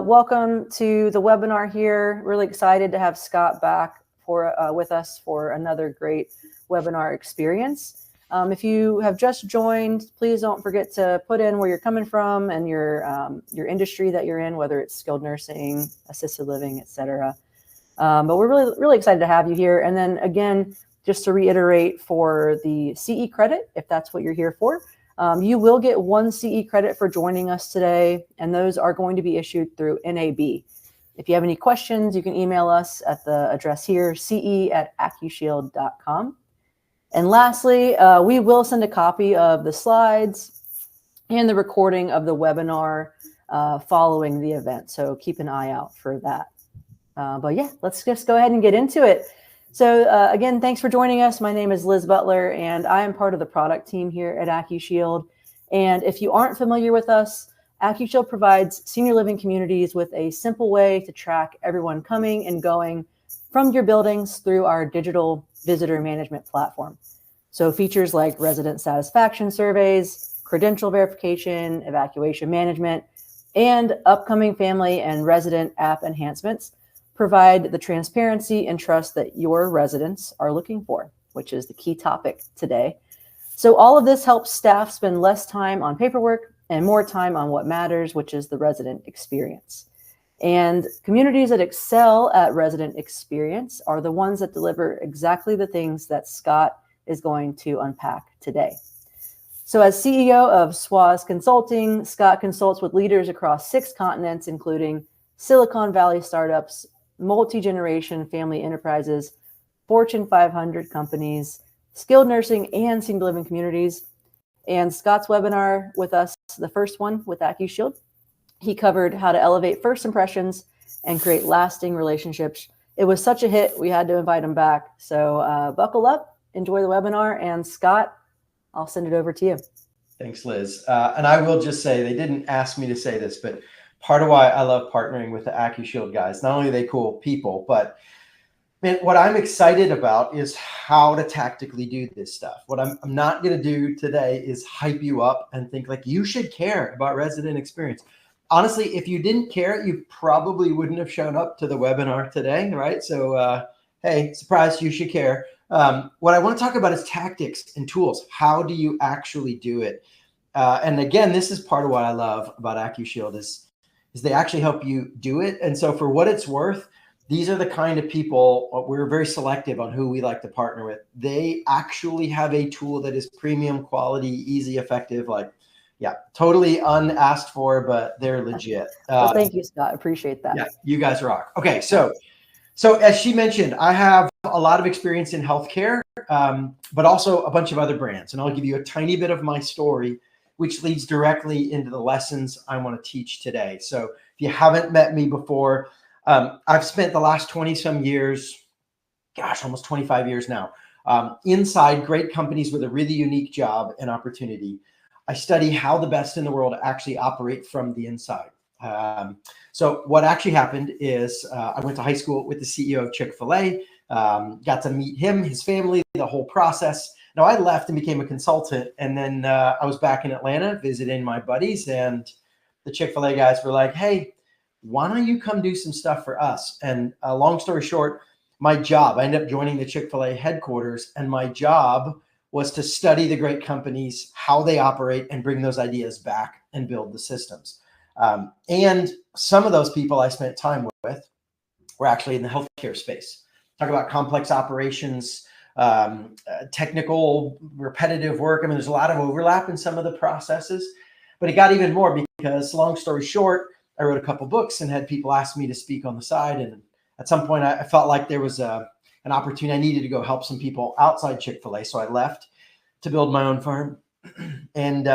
welcome to the webinar here. Really excited to have Scott back with us for another great webinar experience. If you have just joined, please don't forget to put in where you're coming from and your industry that you're in, whether it's skilled nursing, assisted living, etc. But we're really excited to have you here. And then again, just to reiterate, for the CE credit, if that's what you're here for, you will get 1 CE credit for joining us today, and those are going to be issued through NAB. If you have any questions, you can email us at the address here, ce@accushield.com. And lastly, we will send a copy of the slides and the recording of the webinar following the event, so keep an eye out for that. But yeah, let's just go ahead and get into it. So again, thanks for joining us. My name is Liz Butler, and I am part of the product team here at AccuShield. And if you aren't familiar with us, AccuShield provides senior living communities with a simple way to track everyone coming and going from your buildings through our digital visitor management platform. So features like resident satisfaction surveys, credential verification, evacuation management, and upcoming family and resident app enhancements provide the transparency and trust that your residents are looking for, which is the key topic today. So all of this helps staff spend less time on paperwork and more time on what matters, which is the resident experience. And communities that excel at resident experience are the ones that deliver exactly the things that Scott is going to unpack today. So as CEO of SWAS Consulting, Scott consults with leaders across 6 continents, including Silicon Valley startups, multi-generation family enterprises, Fortune 500 companies, skilled nursing and senior living communities. And Scott's webinar with us, the first one with AccuShield, he covered how to elevate first impressions and create lasting relationships. It was such a hit, we had to invite him back. So buckle up, enjoy the webinar, and Scott, I'll send it over to you. Thanks, Liz. And I will just say, they didn't ask me to say this, but part of why I love partnering with the AccuShield guys, not only are they cool people, but man, what I'm excited about is how to tactically do this stuff. What I'm not going to do today is hype you up and think like you should care about resident experience. Honestly, if you didn't care, you probably wouldn't have shown up to the webinar today, right? So, hey, surprise, you should care. What I want to talk about is tactics and tools. How do you actually do it? And again, this is part of what I love about AccuShield is they actually help you do it. And so for what it's worth, these are the kind of people, we're very selective on who we like to partner with. They actually have a tool that is premium quality, easy, effective, like, yeah, totally unasked for, but they're legit. Well, thank you, Scott. Appreciate that. Yeah, you guys rock. Okay, so as she mentioned, I have a lot of experience in healthcare, but also a bunch of other brands. And I'll give you a tiny bit of my story, which leads directly into the lessons I want to teach today. So if you haven't met me before, I've spent the last 20 some years, gosh, almost 25 years now, inside great companies with a really unique job and opportunity. I study how the best in the world actually operate from the inside. So what actually happened is I went to high school with the CEO of Chick-fil-A, got to meet him, his family, the whole process. Now I left and became a consultant, and then I was back in Atlanta visiting my buddies, and the Chick-fil-A guys were like, hey, why don't you come do some stuff for us? And long story short, my job, I ended up joining the Chick-fil-A headquarters, and my job was to study the great companies, how they operate, and bring those ideas back and build the systems. And some of those people I spent time with were actually in the healthcare space. Talk about complex operations, technical, repetitive work. I mean, there's a lot of overlap in some of the processes, but it got even more because, long story short, I wrote a couple books and had people ask me to speak on the side. And at some point I felt like there was an opportunity. I needed to go help some people outside Chick-fil-A. So I left to build my own firm. And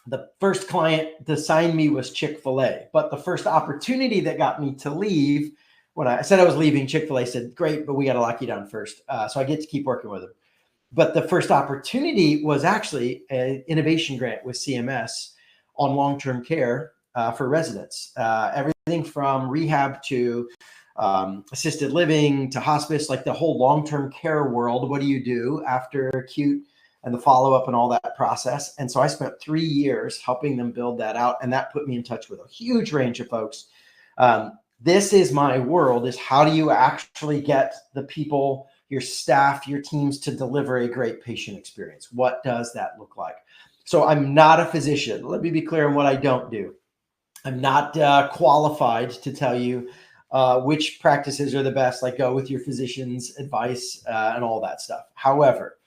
the first client to sign me was Chick-fil-A. But the first opportunity that got me to leave, when I said I was leaving, Chick-fil-A said, great, but we got to lock you down first. So I get to keep working with them. But the first opportunity was actually an innovation grant with CMS on long-term care for residents. Everything from rehab to assisted living to hospice, like the whole long-term care world. What do you do after acute and the follow-up and all that process. And so I spent 3 years helping them build that out. And that put me in touch with a huge range of folks. This is my world, is how do you actually get the people, your staff, your teams to deliver a great patient experience? What does that look like? So I'm not a physician. Let me be clear on what I don't do. I'm not qualified to tell you which practices are the best, like go with your physician's advice and all that stuff. However,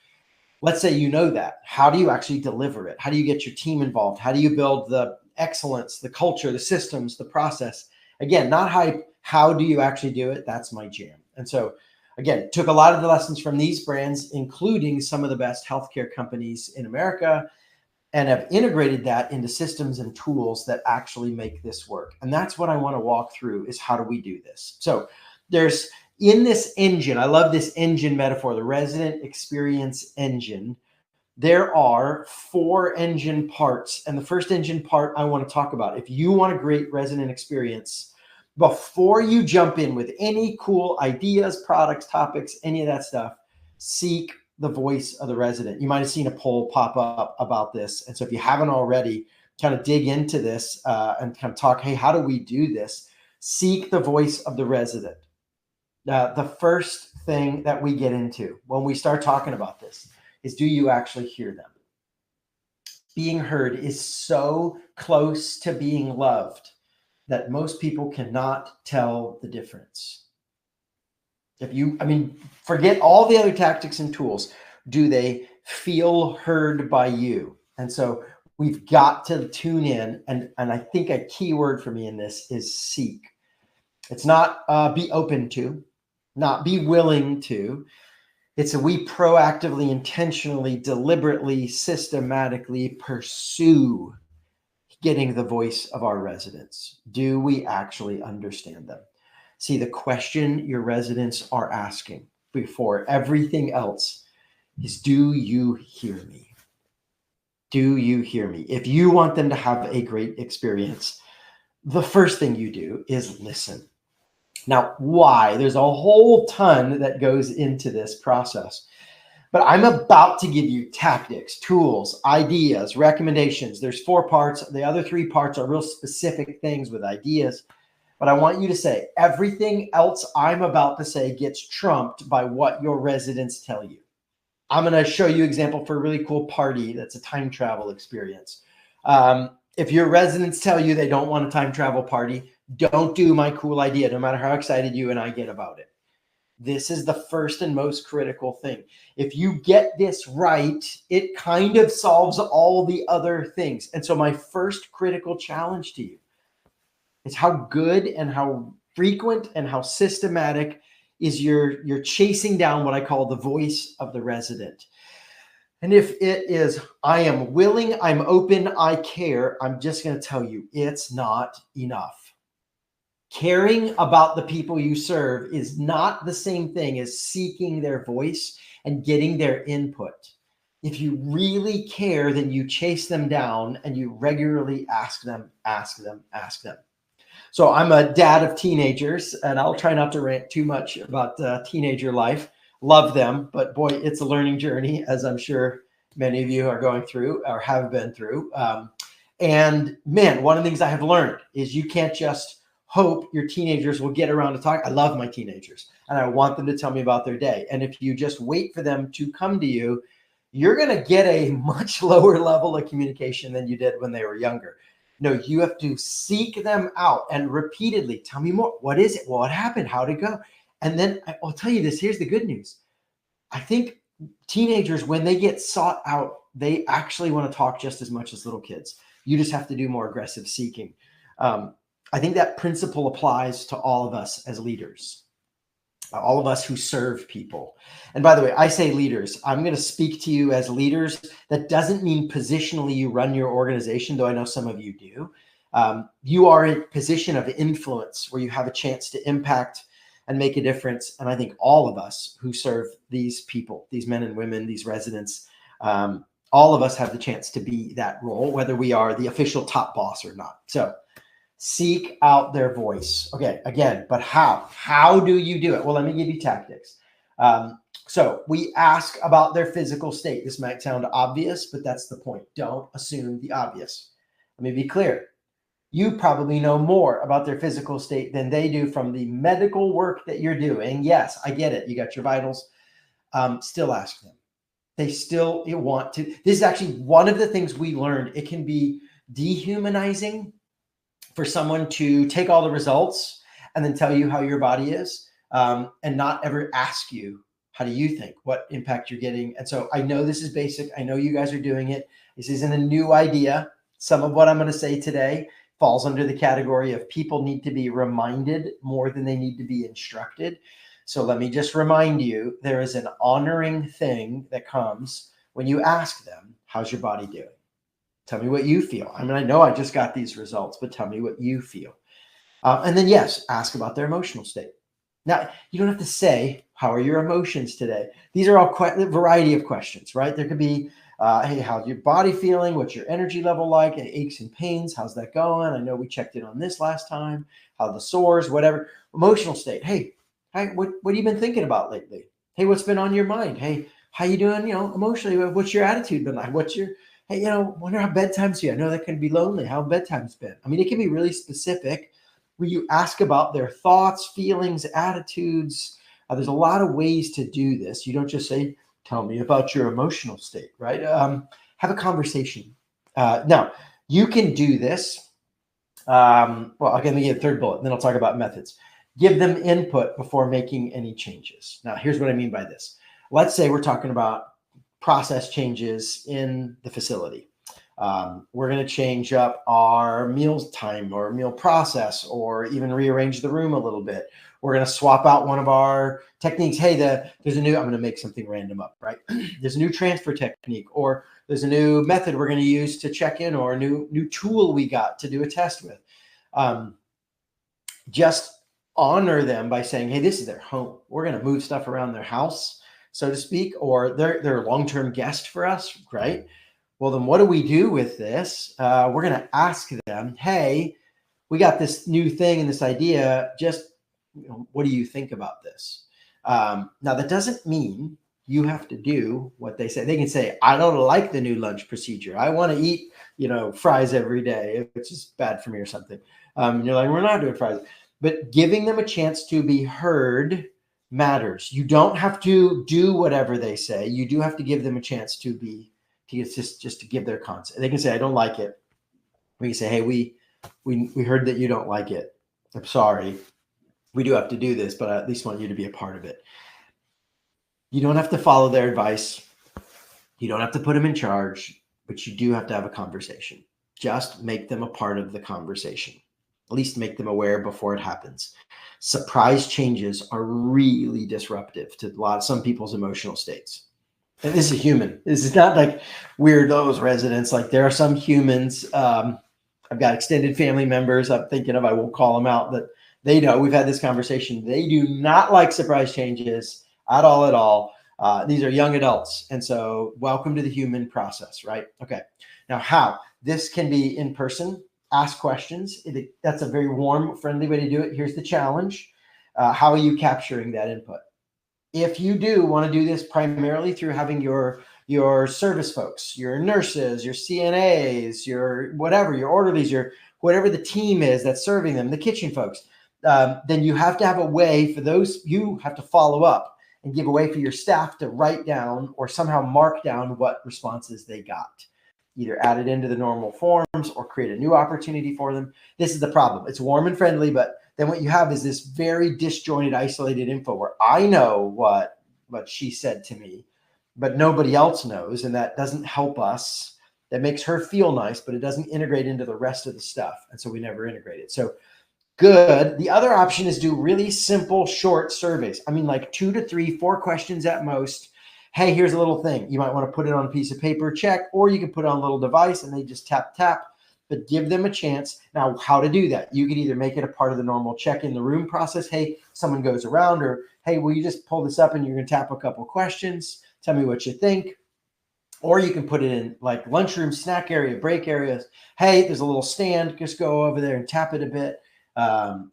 let's say you know that. How do you actually deliver it? How do you get your team involved? How do you build the excellence, the culture, the systems, the process? Again, not hype. How do you actually do it? That's my jam. And so, again, took a lot of the lessons from these brands, including some of the best healthcare companies in America, and have integrated that into systems and tools that actually make this work. And that's what I want to walk through, is how do we do this? So there's, in this engine, I love this engine metaphor, the resident experience engine. There are 4 engine parts. And the first engine part I want to talk about, if you want a great resident experience, before you jump in with any cool ideas, products, topics, any of that stuff, seek the voice of the resident. You might have seen a poll pop up about this. And so if you haven't already, kind of dig into this and kind of talk, hey, how do we do this? Seek the voice of the resident. The first thing that we get into when we start talking about this is, do you actually hear them? Being heard is so close to being loved that most people cannot tell the difference. Forget all the other tactics and tools. Do they feel heard by you? And so we've got to tune in. And I think a key word for me in this is seek. It's not be open to, not be willing to. It's we proactively, intentionally, deliberately, systematically pursue getting the voice of our residents. Do we actually understand them? See, the question your residents are asking before everything else is, do you hear me? Do you hear me? If you want them to have a great experience, the first thing you do is listen. Now, why? There's a whole ton that goes into this process. But I'm about to give you tactics, tools, ideas, recommendations. There's 4 parts. The other 3 parts are real specific things with ideas. But I want you to say, everything else I'm about to say gets trumped by what your residents tell you. I'm going to show you an example for a really cool party that's a time travel experience. If your residents tell you they don't want a time travel party, don't do my cool idea, no matter how excited you and I get about it. This is the first and most critical thing. If you get this right, it kind of solves all the other things. And so my first critical challenge to you is how good and how frequent and how systematic is you're chasing down what I call the voice of the resident. And if it is, I am willing, I'm open, I care, I'm just going to tell you, it's not enough. Caring about the people you serve is not the same thing as seeking their voice and getting their input. If you really care, then you chase them down and you regularly ask them. So I'm a dad of teenagers, and I'll try not to rant too much about teenager life. Love them, but boy, it's a learning journey, as I'm sure many of you are going through or have been through. And man, one of the things I have learned is you can't just hope your teenagers will get around to talk. I love my teenagers and I want them to tell me about their day. And if you just wait for them to come to you, you're going to get a much lower level of communication than you did when they were younger. No, you have to seek them out and repeatedly tell me more. What is it? What happened? How'd it go? And then I'll tell you this. Here's the good news. I think teenagers, when they get sought out, they actually want to talk just as much as little kids. You just have to do more aggressive seeking. I think that principle applies to all of us as leaders, all of us who serve people. And by the way, I say leaders. I'm going to speak to you as leaders. That doesn't mean positionally you run your organization, though I know some of you do. You are in a position of influence where you have a chance to impact and make a difference. And I think all of us who serve these people, these men and women, these residents, all of us have the chance to be that role, whether we are the official top boss or not. So seek out their voice. Okay, again, but how? How do you do it? Well, let me give you tactics. So we ask about their physical state. This might sound obvious, but that's the point. Don't assume the obvious. Let me be clear. You probably know more about their physical state than they do from the medical work that you're doing. Yes, I get it. You got your vitals. Still ask them. They still want to. This is actually one of the things we learned. It can be dehumanizing for someone to take all the results and then tell you how your body is, and not ever ask you, how do you think, what impact you're getting? And so I know this is basic. I know you guys are doing it. This isn't a new idea. Some of what I'm going to say today falls under the category of people need to be reminded more than they need to be instructed. So let me just remind you, there is an honoring thing that comes when you ask them, how's your body doing? Tell me what you feel. I mean, I know I just got these results, but tell me what you feel. And then, yes, ask about their emotional state. Now, you don't have to say, how are your emotions today? These are all a variety of questions, right? There could be, hey, how's your body feeling? What's your energy level like? Any aches and pains? How's that going? I know we checked in on this last time. How the sores, whatever. Emotional state. Hey, what have you been thinking about lately? Hey, what's been on your mind? Hey, how you doing? Emotionally, what's your attitude been like? Hey, wonder how bedtime's you. I know that can be lonely. How bedtime's been. I mean, it can be really specific where you ask about their thoughts, feelings, attitudes. There's a lot of ways to do this. You don't just say, tell me about your emotional state, right? Have a conversation. Now, you can do this. Well, I'll give you a third bullet, and then I'll talk about methods. Give them input before making any changes. Now, here's what I mean by this. Let's say we're talking about process changes in the facility. We're going to change up our meal time or meal process, or even rearrange the room a little bit. We're going to swap out one of our techniques. Hey, there's a new, I'm going to make something random up, right? There's a new transfer technique, or there's a new method we're going to use to check in, or a new tool we got to do a test with. Just honor them by saying, hey, this is their home. We're going to move stuff around their house, so to speak, or they're a long-term guest for us, right? Well, then what do we do with this? We're going to ask them, hey, we got this new thing and this idea. Just, what do you think about this? Now, that doesn't mean you have to do what they say. They can say, I don't like the new lunch procedure. I want to eat, fries every day, which is bad for me or something. You're like, we're not doing fries. But giving them a chance to be heard matters. You don't have to do whatever they say. You do have to give them a chance to just to give their concept. They can say, I don't like it. We can say, hey, we heard that you don't like it. I'm sorry. We do have to do this, but I at least want you to be a part of it. You don't have to follow their advice. You don't have to put them in charge, but you do have to have a conversation. Just make them a part of the conversation. At least make them aware before it happens. Surprise changes are really disruptive to some people's emotional states. And this is human. This is not like weirdos residents. Like, there are some humans. I've got extended family members I'm thinking of. I won't call them out, that they know we've had this conversation. They do not like surprise changes at all. These are young adults. And so welcome to the human process, right? Okay. Now, how? This can be in person. Ask questions. That's a very warm, friendly way to do it. Here's the challenge. How are you capturing that input? If you do want to do this primarily through having your service folks, your nurses, your CNAs, your whatever, your orderlies, your whatever the team is that's serving them, the kitchen folks, then you have to have a way for those, you have to follow up and give a way for your staff to write down or somehow mark down what responses they got. Either add it into the normal forms or create a new opportunity for them. This is the problem. It's warm and friendly, but then what you have is this very disjointed, isolated info where I know what she said to me, but nobody else knows. And that doesn't help us. That makes her feel nice, but it doesn't integrate into the rest of the stuff. And so we never integrate it. So good. The other option is do really simple, short surveys. I mean, like 2 to 3, 4 questions at most. Hey, here's a little thing. You might want to put it on a piece of paper, check, or you can put it on a little device and they just tap, but give them a chance. Now, how to do that? You could either make it a part of the normal check in the room process. Hey, someone goes around, or hey, will you just pull this up and you're going to tap a couple questions. Tell me what you think. Or you can put it in like lunchroom, snack area, break areas. Hey, there's a little stand. Just go over there and tap it a bit.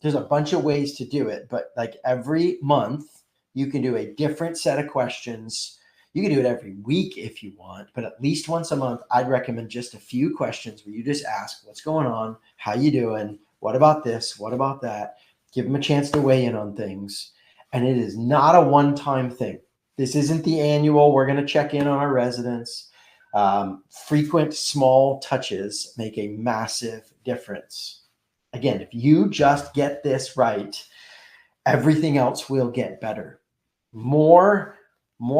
There's a bunch of ways to do it, but like every month, You can do a different set of questions. You can do it every week if you want, but at least once a month, I'd recommend just a few questions where you just ask, what's going on? How you doing? What about this? What about that? Give them a chance to weigh in on things. And it is not a one-time thing. This isn't the annual, we're going to check in on our residents. Frequent small touches make a massive difference. Again, if you just get this right, everything else will get better. More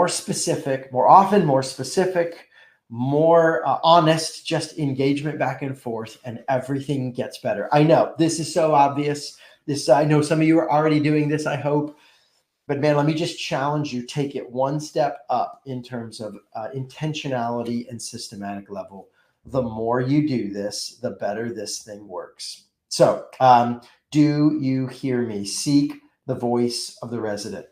specific, more often, more specific, more honest, just engagement back and forth, and everything gets better. I know this is so obvious. I know some of you are already doing this, I hope. But man, let me just challenge you, take it one step up in terms of intentionality and systematic level. The more you do this, the better this thing works. So do you hear me? Seek the voice of the resident.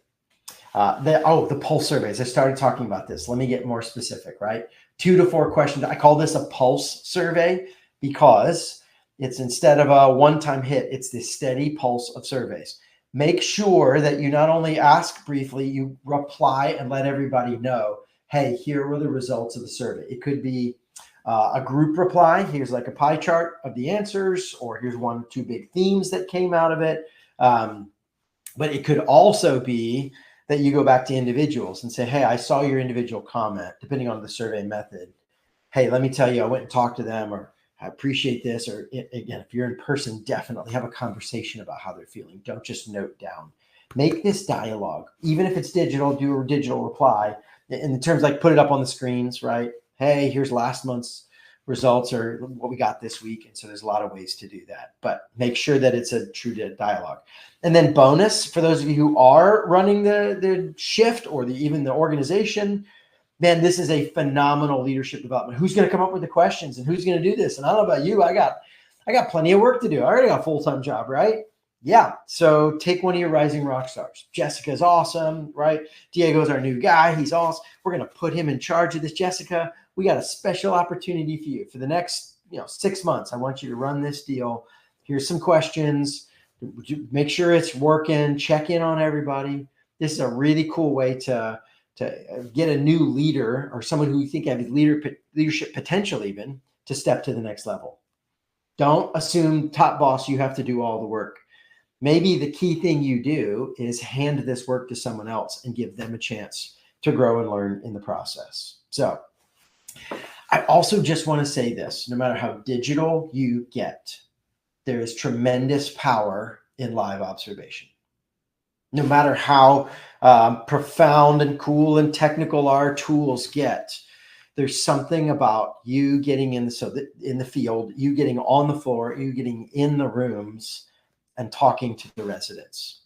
The pulse surveys. I started talking about this. Let me get more specific, right? 2 to 4 questions. I call this a pulse survey because it's instead of a one-time hit, it's the steady pulse of surveys. Make sure that you not only ask briefly, you reply and let everybody know, hey, here were the results of the survey. It could be a group reply. Here's like a pie chart of the answers, or here's 1 or 2 big themes that came out of it. But it could also be that you go back to individuals and say, hey, I saw your individual comment, depending on the survey method. Hey, let me tell you, I went and talked to them, or I appreciate this. Or again, if you're in person, definitely have a conversation about how they're feeling. Don't just note down. Make this dialogue. Even if it's digital, do a digital reply. In terms like put it up on the screens, right? Hey, here's last month's results or what we got this week. And so there's a lot of ways to do that. But make sure that it's a true dialogue. And then bonus, for those of you who are running the shift or even the organization, man, this is a phenomenal leadership development. Who's going to come up with the questions and who's going to do this? And I don't know about you, I got plenty of work to do. I already got a full-time job, right? Yeah. So take one of your rising rock stars. Jessica's awesome, right? Diego's our new guy. He's awesome. We're going to put him in charge of this. Jessica, we got a special opportunity for you for the next 6 months. I want you to run this deal. Here's some questions. Make sure it's working. Check in on everybody. This is a really cool way to get a new leader or someone who you think has leadership potential even to step to the next level. Don't assume top boss, you have to do all the work. Maybe the key thing you do is hand this work to someone else and give them a chance to grow and learn in the process. So I also just want to say this, no matter how digital you get, there is tremendous power in live observation. No matter how profound and cool and technical our tools get, there's something about you getting in the field, you getting on the floor, you getting in the rooms and talking to the residents.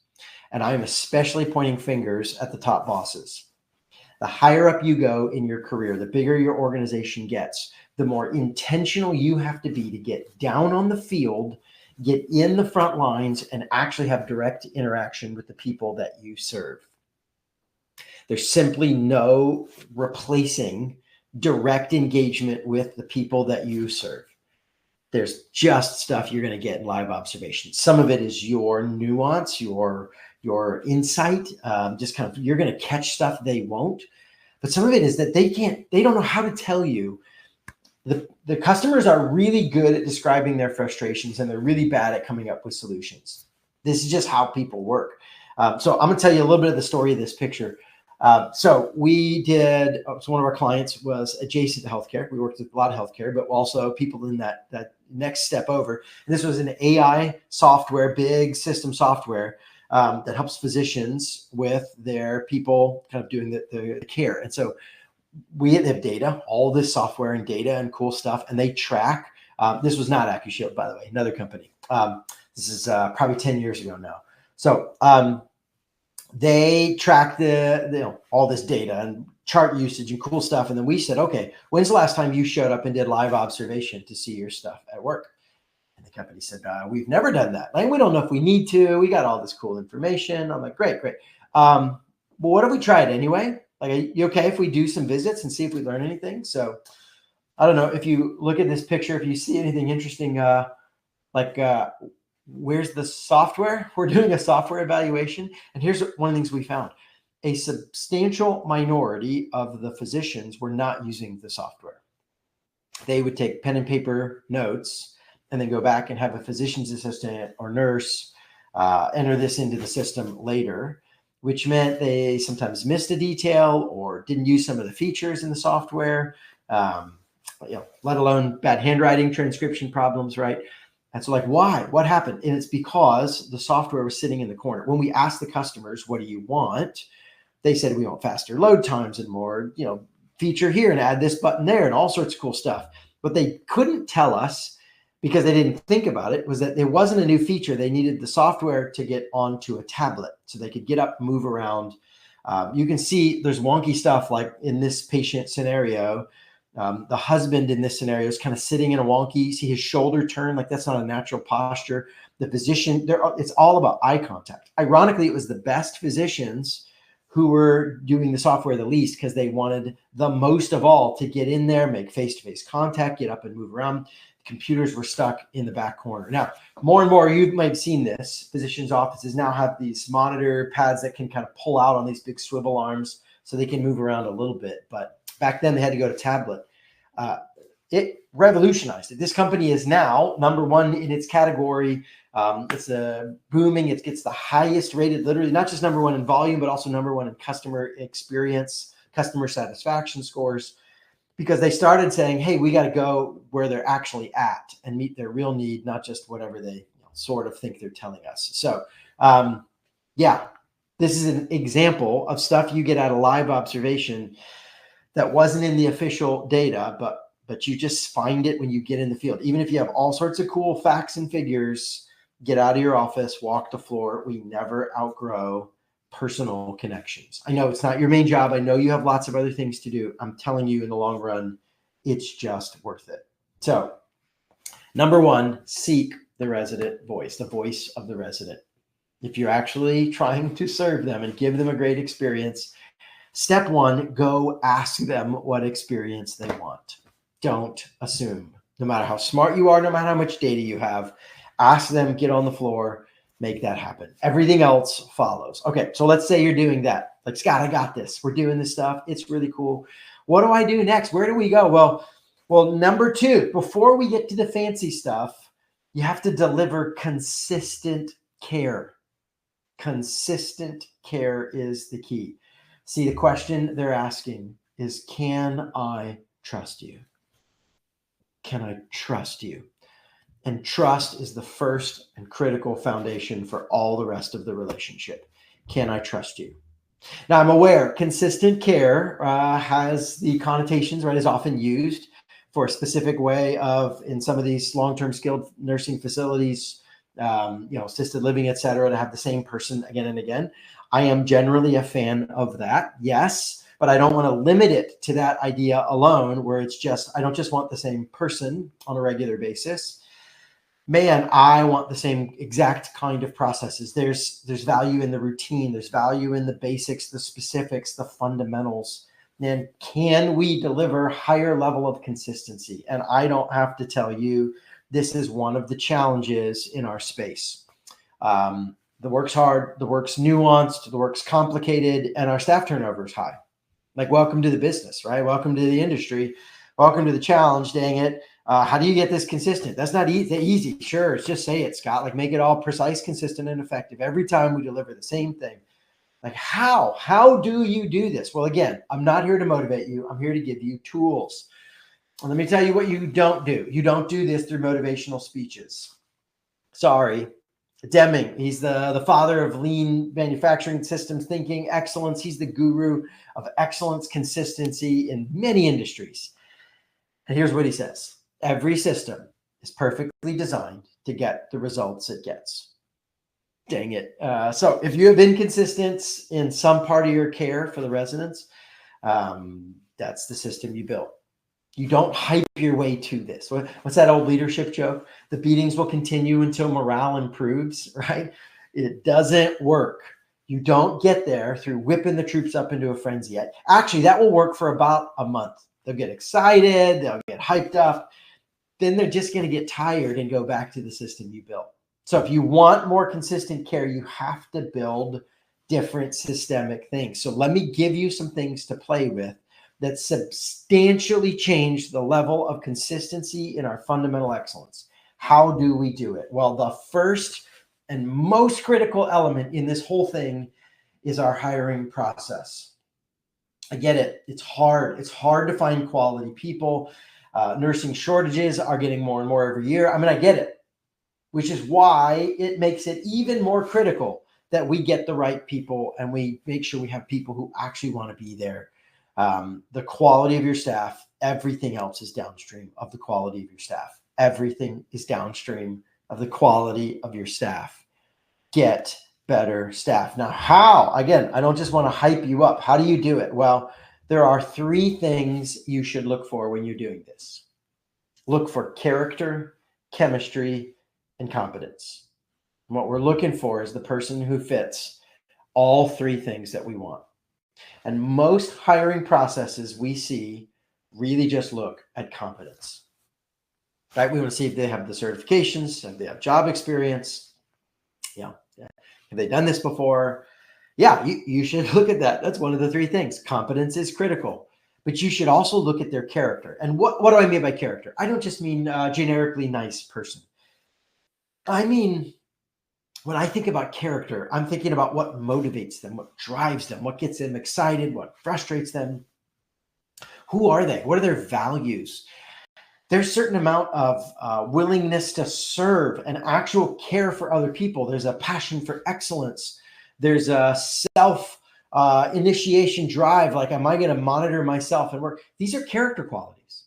And I'm especially pointing fingers at the top bosses. The higher up you go in your career, the bigger your organization gets, the more intentional you have to be to get down on the field, get in the front lines, and actually have direct interaction with the people that you serve. There's simply no replacing direct engagement with the people that you serve. There's just stuff you're going to get in live observation. Some of it is your nuance, your insight, just kind of, you're going to catch stuff they won't. But some of it is that they don't know how to tell you. The customers are really good at describing their frustrations, and they're really bad at coming up with solutions. This is just how people work. So I'm going to tell you a little bit of the story of this picture. So one of our clients was adjacent to healthcare. We worked with a lot of healthcare, but also people in that next step over. And this was an AI software, big system software that helps physicians with their people kind of doing the care. And so we have data, all this software and data and cool stuff, and they track. This was not AccuShield, by the way, another company. This is probably 10 years ago now. So they track all this data and chart usage and cool stuff. And then we said, okay, when's the last time you showed up and did live observation to see your stuff at work? And the company said, we've never done that. Like, we don't know if we need to. We got all this cool information. I'm like, great. Well, what if we tried anyway? Like, are you okay if we do some visits and see if we learn anything? So I don't know if you look at this picture, if you see anything interesting, where's the software? We're doing a software evaluation. And here's one of the things we found. a substantial minority of the physicians were not using the software. They would take pen and paper notes and then go back and have a physician's assistant or nurse enter this into the system later, which meant they sometimes missed a detail or didn't use some of the features in the software, let alone bad handwriting, transcription problems, right? And so like, why? What happened? And it's because the software was sitting in the corner. When we asked the customers, what do you want? They said, we want faster load times and more, feature here and add this button there and all sorts of cool stuff. What they couldn't tell us, because they didn't think about it, was that there wasn't a new feature. They needed the software to get onto a tablet so they could get up, move around. You can see there's wonky stuff like in this patient scenario. The husband in this scenario is kind of sitting in a wonky, you see his shoulder turn, like that's not a natural posture. The physician, it's all about eye contact. Ironically, it was the best physicians who were doing the software the least because they wanted the most of all to get in there, make face-to-face contact, get up and move around. Computers were stuck in the back corner. Now, more and more, you might have seen this, physicians' offices now have these monitor pads that can kind of pull out on these big swivel arms so they can move around a little bit. But back then, they had to go to tablet. It revolutionized it. This company is now number one in its category. It's booming. It gets the highest rated, literally not just number one in volume, but also number one in customer experience, customer satisfaction scores, because they started saying, hey, we got to go where they're actually at and meet their real need, not just whatever they sort of think they're telling us. So this is an example of stuff you get out of live observation that wasn't in the official data, but you just find it when you get in the field. Even if you have all sorts of cool facts and figures, get out of your office, walk the floor. We never outgrow personal connections. I know it's not your main job. I know you have lots of other things to do. I'm telling you, in the long run, it's just worth it. So, number one, seek the resident voice, the voice of the resident. If you're actually trying to serve them and give them a great experience, step one, go ask them what experience they want. Don't assume. No matter how smart you are, no matter how much data you have, ask them, get on the floor, make that happen. Everything else follows. Okay, so let's say you're doing that. Like, Scott, I got this. We're doing this stuff. It's really cool. What do I do next? Where do we go? Well, number two, before we get to the fancy stuff, you have to deliver consistent care. Consistent care is the key. See, the question they're asking is, can I trust you? Can I trust you? And trust is the first and critical foundation for all the rest of the relationship. Can I trust you? Now, I'm aware consistent care has the connotations, right, is often used for a specific way of, in some of these long-term skilled nursing facilities, assisted living, et cetera, to have the same person again and again. I am generally a fan of that, yes, but I don't want to limit it to that idea alone, where it's just, I don't just want the same person on a regular basis. Man, I want the same exact kind of processes. There's value in the routine. There's value in the basics, the specifics, the fundamentals. And can we deliver higher level of consistency? And I don't have to tell you, this is one of the challenges in our space. The work's hard, the work's nuanced, the work's complicated, and our staff turnover is high. Like, welcome to the business, right? Welcome to the industry. Welcome to the challenge, dang it. How do you get this consistent? That's not easy. Sure, just say it, Scott. Like, make it all precise, consistent, and effective. Every time we deliver the same thing. Like, how do you do this? Well, again, I'm not here to motivate you. I'm here to give you tools. And let me tell you what you don't do. You don't do this through motivational speeches. Sorry. Deming, he's the father of lean manufacturing systems thinking, excellence. He's the guru of excellence, consistency in many industries. And here's what he says. Every system is perfectly designed to get the results it gets. Dang it. So if you have inconsistence in some part of your care for the residents, that's the system you built. You don't hype your way to this. What's that old leadership joke? The beatings will continue until morale improves, right? It doesn't work. You don't get there through whipping the troops up into a frenzy yet. Actually, that will work for about a month. They'll get excited. They'll get hyped up. Then they're just going to get tired and go back to the system you built. So if you want more consistent care, you have to build different systemic things. So let me give you some things to play with that substantially change the level of consistency in our fundamental excellence. How do we do it? Well, the first and most critical element in this whole thing is our hiring process. I get it. It's hard. It's hard to find quality people. Nursing shortages are getting more and more every year. I mean, I get it, which is why it makes it even more critical that we get the right people and we make sure we have people who actually want to be there. The quality of your staff, everything else is downstream of the quality of your staff. Everything is downstream of the quality of your staff. Get better staff. Now, how? Again, I don't just want to hype you up. How do you do it? Well, there are 3 things you should look for when you're doing this. Look for character, chemistry, and competence. And what we're looking for is the person who fits all 3 things that we want. And most hiring processes we see really just look at competence. Right? We want to see if they have the certifications, if they have job experience. Have they done this before? Yeah, you should look at that. That's one of the 3 things. Competence is critical, but you should also look at their character. And what do I mean by character? I don't just mean generically nice person. I mean, when I think about character, I'm thinking about what motivates them, what drives them, what gets them excited, what frustrates them. Who are they? What are their values? There's a certain amount of willingness to serve and actual care for other people. There's a passion for excellence. There's a self-initiation drive. Like, am I going to monitor myself and work? These are character qualities.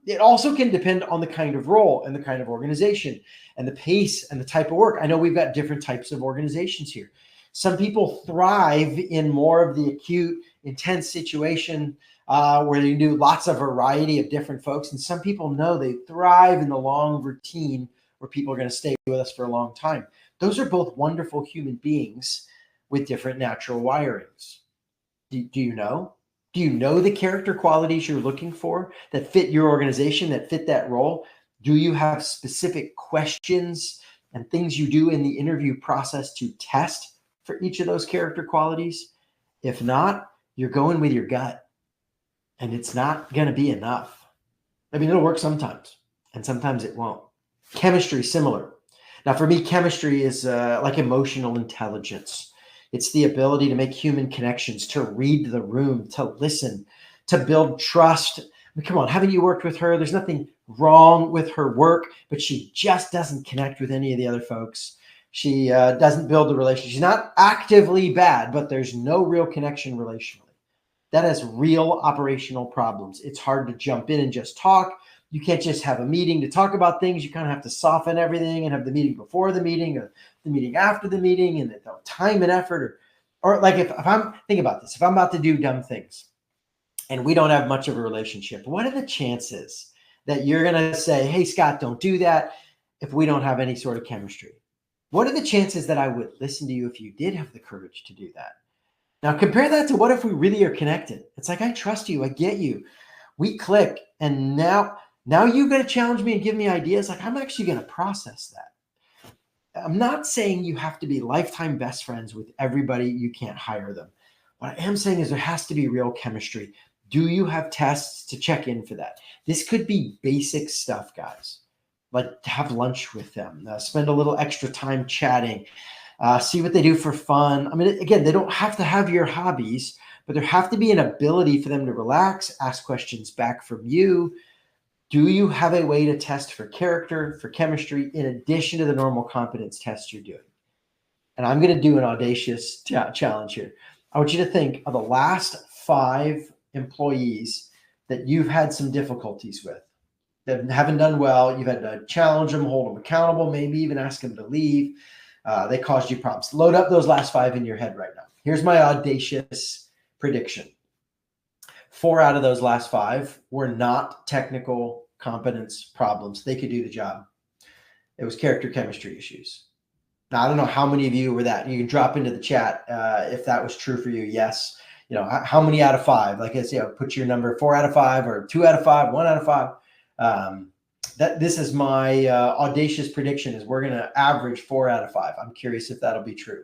It also can depend on the kind of role and the kind of organization and the pace and the type of work. I know we've got different types of organizations here. Some people thrive in more of the acute, intense situation where you do lots of variety of different folks. And some people know they thrive in the long routine where people are going to stay with us for a long time. Those are both wonderful human beings with different natural wirings. Do you know? Do you know the character qualities you're looking for that fit your organization, that fit that role? Do you have specific questions and things you do in the interview process to test for each of those character qualities? If not, you're going with your gut. And it's not going to be enough. I mean, it'll work sometimes, and sometimes it won't. Chemistry, similar. Now, for me, chemistry is like emotional intelligence. It's the ability to make human connections, to read the room, to listen, to build trust. I mean, come on, haven't you worked with her? There's nothing wrong with her work, but she just doesn't connect with any of the other folks. She doesn't build the relationship. She's not actively bad, but there's no real connection relationally. That has real operational problems. It's hard to jump in and just talk. You can't just have a meeting to talk about things. You kind of have to soften everything and have the meeting before the meeting or the meeting after the meeting, and the time and effort. Or like if I'm thinking about this, if I'm about to do dumb things and we don't have much of a relationship, what are the chances that you're going to say, hey, Scott, don't do that if we don't have any sort of chemistry? What are the chances that I would listen to you if you did have the courage to do that? Now, compare that to what if we really are connected? It's like, I trust you. I get you. We click. And now you're going to challenge me and give me ideas. Like, I'm actually going to process that. I'm not saying you have to be lifetime best friends with everybody. You can't hire them. What I am saying is there has to be real chemistry. Do you have tests to check in for that? This could be basic stuff, guys. Like, have lunch with them. Spend a little extra time chatting. See what they do for fun. I mean, again, they don't have to have your hobbies, but there have to be an ability for them to relax, ask questions back from you. Do you have a way to test for character, for chemistry, in addition to the normal competence tests you're doing? And I'm going to do an audacious challenge here. I want you to think of the last 5 employees that you've had some difficulties with, that haven't done well. You've had to challenge them, hold them accountable, maybe even ask them to leave. They caused you problems. Load up those last 5 in your head right now. Here's my audacious prediction. 4 out of those last 5 were not technical competence problems. They could do the job. It was character chemistry issues. Now, I don't know how many of you were that. You can drop into the chat if that was true for you. Yes. You know, how many out of 5? Like I said, put your number 4 out of 5 or 2 out of 5, 1 out of 5. This is my audacious prediction is we're going to average 4 out of 5. I'm curious if that'll be true.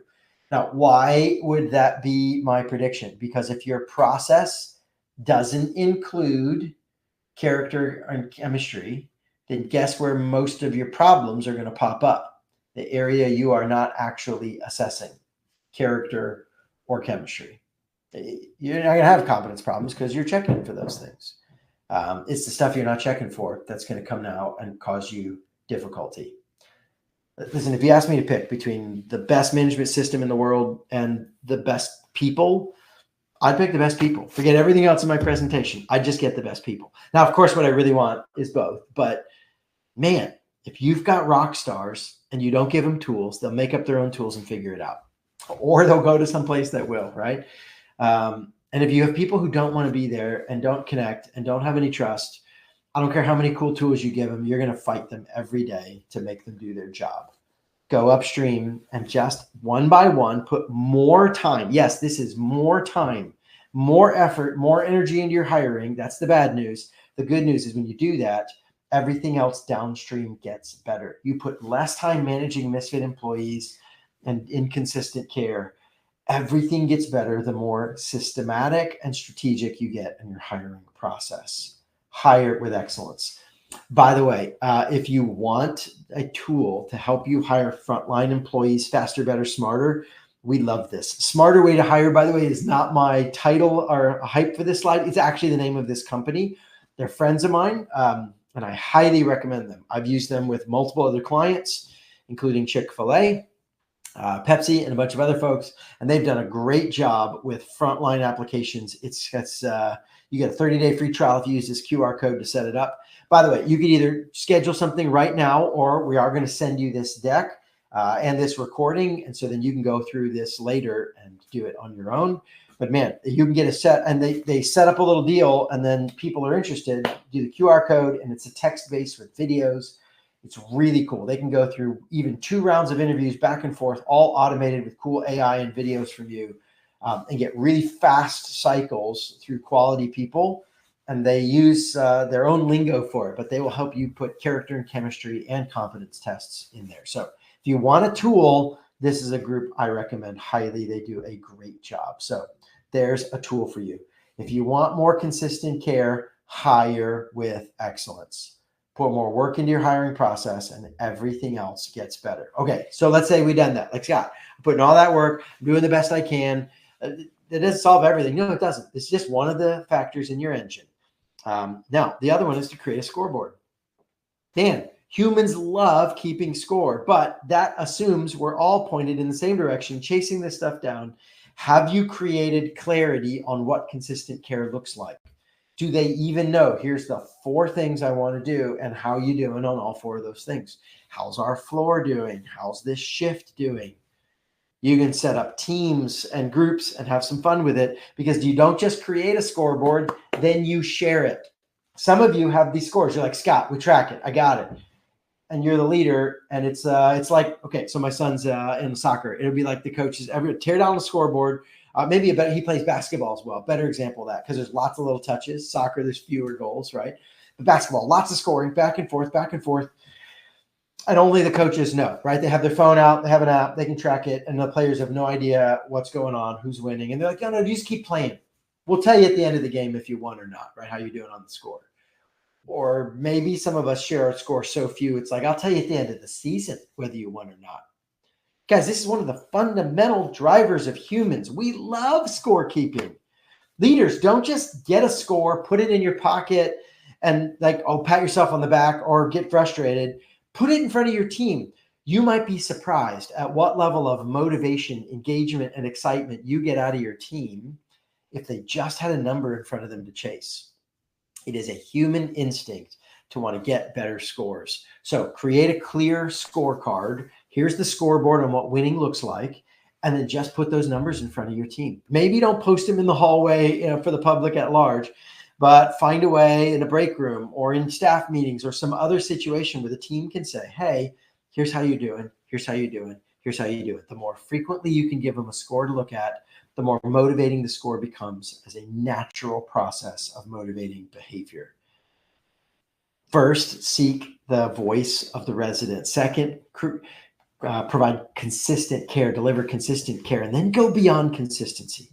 Now, why would that be my prediction? Because if your process doesn't include character and chemistry, then guess where most of your problems are going to pop up? The area you are not actually assessing, character or chemistry. You're not going to have competence problems because you're checking for those things. It's the stuff you're not checking for that's going to come now and cause you difficulty. Listen, if you ask me to pick between the best management system in the world and the best people, I'd pick the best people. Forget everything else in my presentation. I'd just get the best people. Now, of course, what I really want is both. But man, if you've got rock stars and you don't give them tools, they'll make up their own tools and figure it out. Or they'll go to some place that will, right? And if you have people who don't want to be there and don't connect and don't have any trust, I don't care how many cool tools you give them, you're going to fight them every day to make them do their job. Go upstream and just one by one put more time. Yes, this is more time, more effort, more energy into your hiring. That's the bad news. The good news is when you do that, everything else downstream gets better. You put less time managing misfit employees and inconsistent care. Everything gets better the more systematic and strategic you get in your hiring process. Hire with excellence. By the way, if you want a tool to help you hire frontline employees faster, better, smarter, we love this. Smarter Way to Hire, by the way, is not my title or hype for this slide. It's actually the name of this company. They're friends of mine, and I highly recommend them. I've used them with multiple other clients, including Chick-fil-A, Pepsi, and a bunch of other folks, and they've done a great job with frontline applications. You get a 30-day free trial if you use this QR code to set it up. By the way, you can either schedule something right now, or we are going to send you this deck and this recording, and so then you can go through this later and do it on your own. But man, you can get a set, and they set up a little deal, and then people are interested, do the QR code, and it's a text-based with videos. It's really cool. They can go through even 2 rounds of interviews back and forth, all automated with cool AI and videos from you, and get really fast cycles through quality people. And they use their own lingo for it, but they will help you put character and chemistry and competence tests in there. So if you want a tool, this is a group I recommend highly. They do a great job. So there's a tool for you. If you want more consistent care, hire with excellence. Put more work into your hiring process and everything else gets better. Okay, so let's say we've done that. Like Scott, I'm putting all that work, I'm doing the best I can. It doesn't solve everything. No, it doesn't. It's just one of the factors in your engine. Now, the other one is to create a scoreboard. Dan, humans love keeping score, but that assumes we're all pointed in the same direction, chasing this stuff down. Have you created clarity on what consistent care looks like? Do they even know, here's the 4 things I want to do, and how you doing on all 4 of those things? How's our floor doing? How's this shift doing? You can set up teams and groups and have some fun with it, because you don't just create a scoreboard, then you share it. Some of you have these scores. You're like, Scott, we track it. I got it. And you're the leader. And it's like, okay, so my son's in soccer. It'll be like the coaches ever tear down the scoreboard. Maybe he plays basketball as well. Better example of that, because there's lots of little touches. Soccer, there's fewer goals, right? But basketball, lots of scoring, back and forth, back and forth. And only the coaches know, right? They have their phone out, they have an app, they can track it, and the players have no idea what's going on, who's winning. And they're like, no, you just keep playing. We'll tell you at the end of the game if you won or not, right? How you're doing on the score. Or maybe some of us share our score so few, it's like, I'll tell you at the end of the season whether you won or not. Guys, this is one of the fundamental drivers of humans. We love scorekeeping. Leaders, don't just get a score, put it in your pocket, and like, oh, pat yourself on the back or get frustrated. Put it in front of your team. You might be surprised at what level of motivation, engagement, and excitement you get out of your team if they just had a number in front of them to chase. It is a human instinct to want to get better scores. So create a clear scorecard. Here's the scoreboard on what winning looks like, and then just put those numbers in front of your team. Maybe don't post them in the hallway, for the public at large, but find a way in a break room or in staff meetings or some other situation where the team can say, hey, here's how you're doing. Here's how you're doing. Here's how you do it. The more frequently you can give them a score to look at, the more motivating the score becomes as a natural process of motivating behavior. First, seek the voice of the resident. Second, provide consistent care, deliver consistent care, and then go beyond consistency.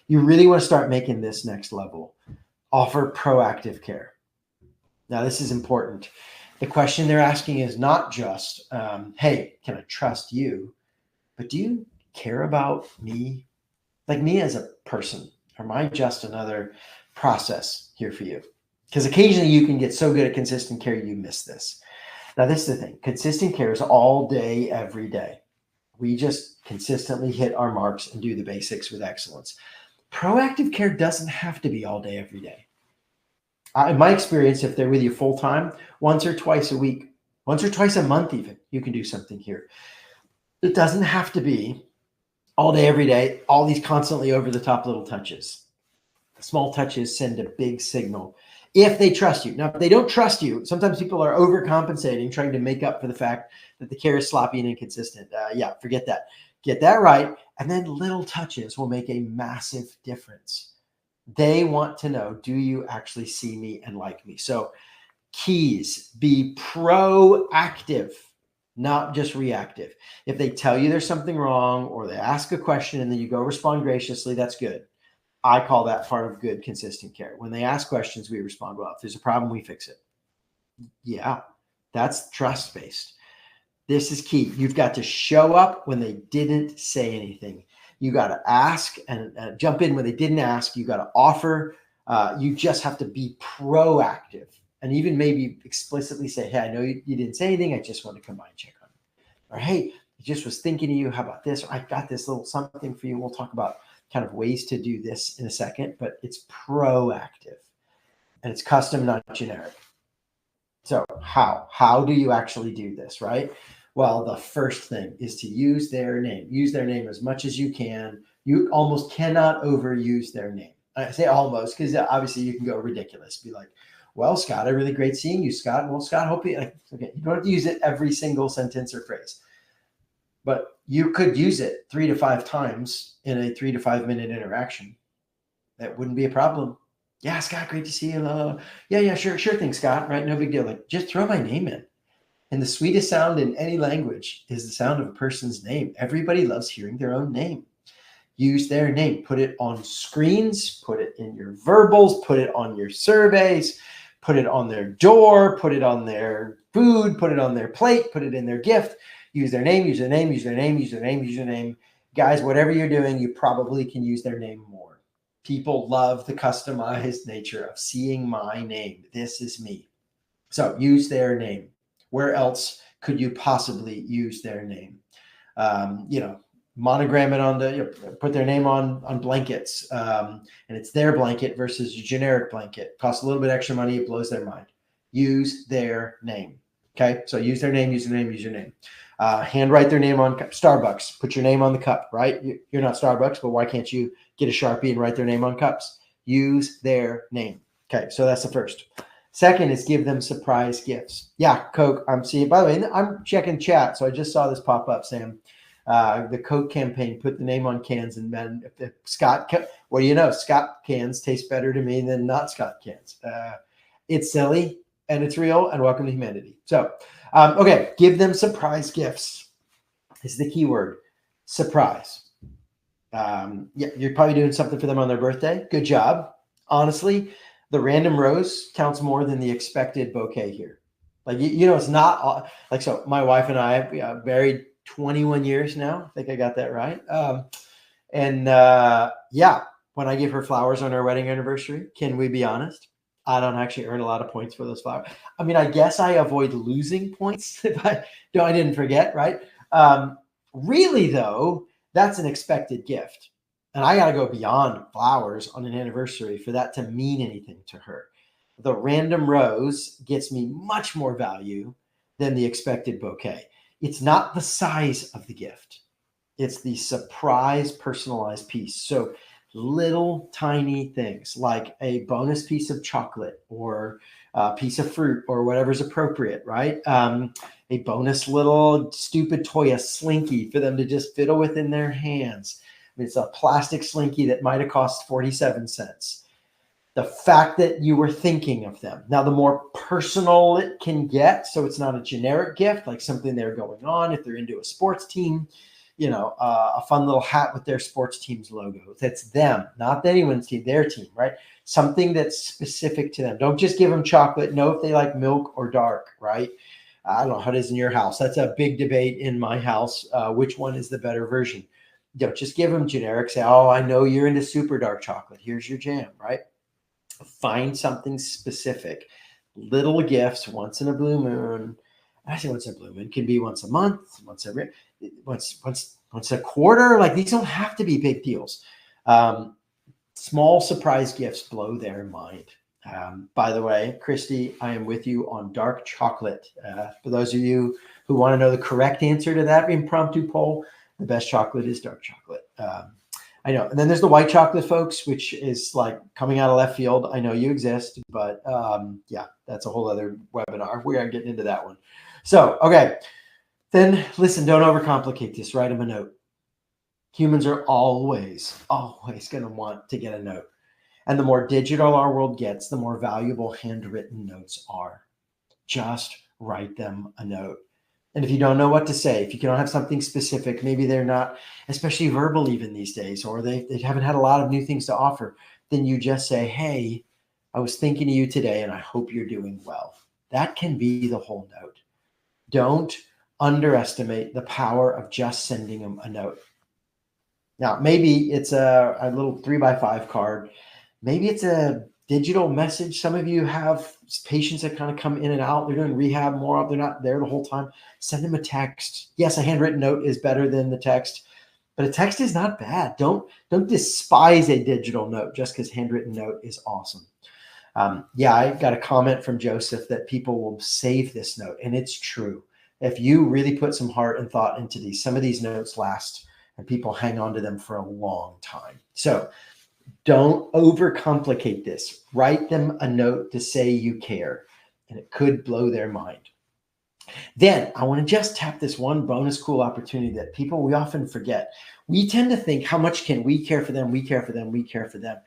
You really want to start making this next level. Offer proactive care. Now, this is important. The question they're asking is not just, hey, can I trust you? But do you care about me? Like me as a person? Or am I just another process here for you? Because occasionally you can get so good at consistent care, you miss this. Now, this is the thing. Consistent care is all day, every day. We just consistently hit our marks and do the basics with excellence. Proactive care doesn't have to be all day, every day. In my experience, if they're with you full time, once or twice a week, once or twice a month even, you can do something here. It doesn't have to be all day, every day, all these constantly over the top little touches. Small touches send a big signal if they trust you. Now, if they don't trust you, sometimes people are overcompensating, trying to make up for the fact that the care is sloppy and inconsistent. Yeah, forget that. Get that right. And then little touches will make a massive difference. They want to know, do you actually see me and like me? So keys, be proactive, not just reactive. If they tell you there's something wrong or they ask a question and then you go respond graciously, that's good. I call that part of good, consistent care. When they ask questions, we respond well. If there's a problem, we fix it. Yeah, that's trust-based. This is key. You've got to show up when they didn't say anything. You got to ask and jump in when they didn't ask. You got to offer. You just have to be proactive and even maybe explicitly say, hey, I know you didn't say anything. I just want to come by and check on you. Or, hey, I just was thinking of you. How about this? Or I got this little something for you. We'll talk about kind of ways to do this in a second, but it's proactive and it's custom, not generic. So how do you actually do this, right? Well, the first thing is to use their name. Use their name as much as you can. You almost cannot overuse their name. I say almost because obviously you can go ridiculous. Be like, well, Scott, really great seeing you, Scott. Well, Scott, hope you, okay, you don't have to use it every single sentence or phrase. But you could use it 3 to 5 times in a 3 to 5 minute interaction. That wouldn't be a problem. Yeah, Scott, great to see you. Yeah, sure thing, Scott. Right, no big deal. Like, just throw my name in. And the sweetest sound in any language is the sound of a person's name. Everybody loves hearing their own name. Use their name. Put it on screens. Put it in your verbals. Put it on your surveys. Put it on their door. Put it on their food. Put it on their plate. Put it in their gift. Use their name, use their name, use their name, use their name, use their name. Guys, whatever you're doing, you probably can use their name more. People love the customized nature of seeing my name. This is me. So use their name. Where else could you possibly use their name? Monogram it on put their name on blankets. And it's their blanket versus a generic blanket. Costs a little bit extra money. It blows their mind. Use their name. Okay. So use their name, use their name, use your name. Handwrite their name on Starbucks. Put your name on the cup, right? You're not Starbucks, but why can't you get a Sharpie and write their name on cups? Use their name. Okay, so that's the first. Second is give them surprise gifts. Yeah, Coke. I'm seeing, by the way, I'm checking chat. So I just saw this pop up, Sam. The Coke campaign, put the name on cans. And then if Scott, what do you know? Scott cans taste better to me than not Scott cans. It's silly and it's real, and welcome to humanity. So, okay, give them surprise gifts is the key word. Surprise. Yeah, you're probably doing something for them on their birthday. Good job. Honestly, the random rose counts more than the expected bouquet here. Like, it's not like, so my wife and I are married 21 years now. I think I got that right. Yeah, when I give her flowers on our wedding anniversary, can we be honest? I don't actually earn a lot of points for those flowers. I mean, I guess I avoid losing points if I didn't forget, right? Really, though, that's an expected gift. And I got to go beyond flowers on an anniversary for that to mean anything to her. The random rose gets me much more value than the expected bouquet. It's not the size of the gift. It's the surprise personalized piece. So little tiny things like a bonus piece of chocolate or a piece of fruit or whatever's appropriate, right? A bonus little stupid toy, a slinky for them to just fiddle with in their hands. I mean, it's a plastic slinky that might have cost 47 cents. the fact that you were thinking of them. Now, the more personal it can get, so it's not a generic gift, like something they're going on, if they're into a sports team, a fun little hat with their sports team's logo. That's them, not anyone's team, their team, right? Something that's specific to them. Don't just give them chocolate. Know if they like milk or dark, right? I don't know how it is in your house. That's a big debate in my house. Which one is the better version? Don't just give them generic. Say, oh, I know you're into super dark chocolate. Here's your jam, right? Find something specific. Little gifts once in a blue moon. Actually, once in a blue moon can be once a month, once a quarter. Like, these don't have to be big deals. Small surprise gifts blow their mind. By the way, Christy, I am with you on dark chocolate. For those of you who want to know the correct answer to that impromptu poll, the best chocolate is dark chocolate. I know. And then there's the white chocolate, folks, which is like coming out of left field. I know you exist, but yeah, that's a whole other webinar. We aren't getting into that one. So, okay. Then listen, don't overcomplicate this. Write them a note. Humans are always going to want to get a note. And the more digital our world gets, the more valuable handwritten notes are. Just write them a note. And if you don't know what to say, if you don't have something specific, maybe they're not, especially verbal even these days, or they haven't had a lot of new things to offer, then you just say, hey, I was thinking of you today and I hope you're doing well. That can be the whole note. Don't underestimate the power of just sending them a note. Now, maybe it's a little 3x5 card. Maybe it's a digital message. Some of you have patients that kind of come in and out. They're doing rehab more. They're not there the whole time. Send them a text. Yes, a handwritten note is better than the text, but a text is not bad. Don't despise a digital note just because handwritten note is awesome. Yeah, I got a comment from Joseph that people will save this note, and it's true. If you really put some heart and thought into these, some of these notes last, and people hang on to them for a long time. So don't overcomplicate this. Write them a note to say you care, and it could blow their mind. Then I want to just tap this one bonus cool opportunity that we often forget. We tend to think, how much can we care for them? We care for them. We care for them.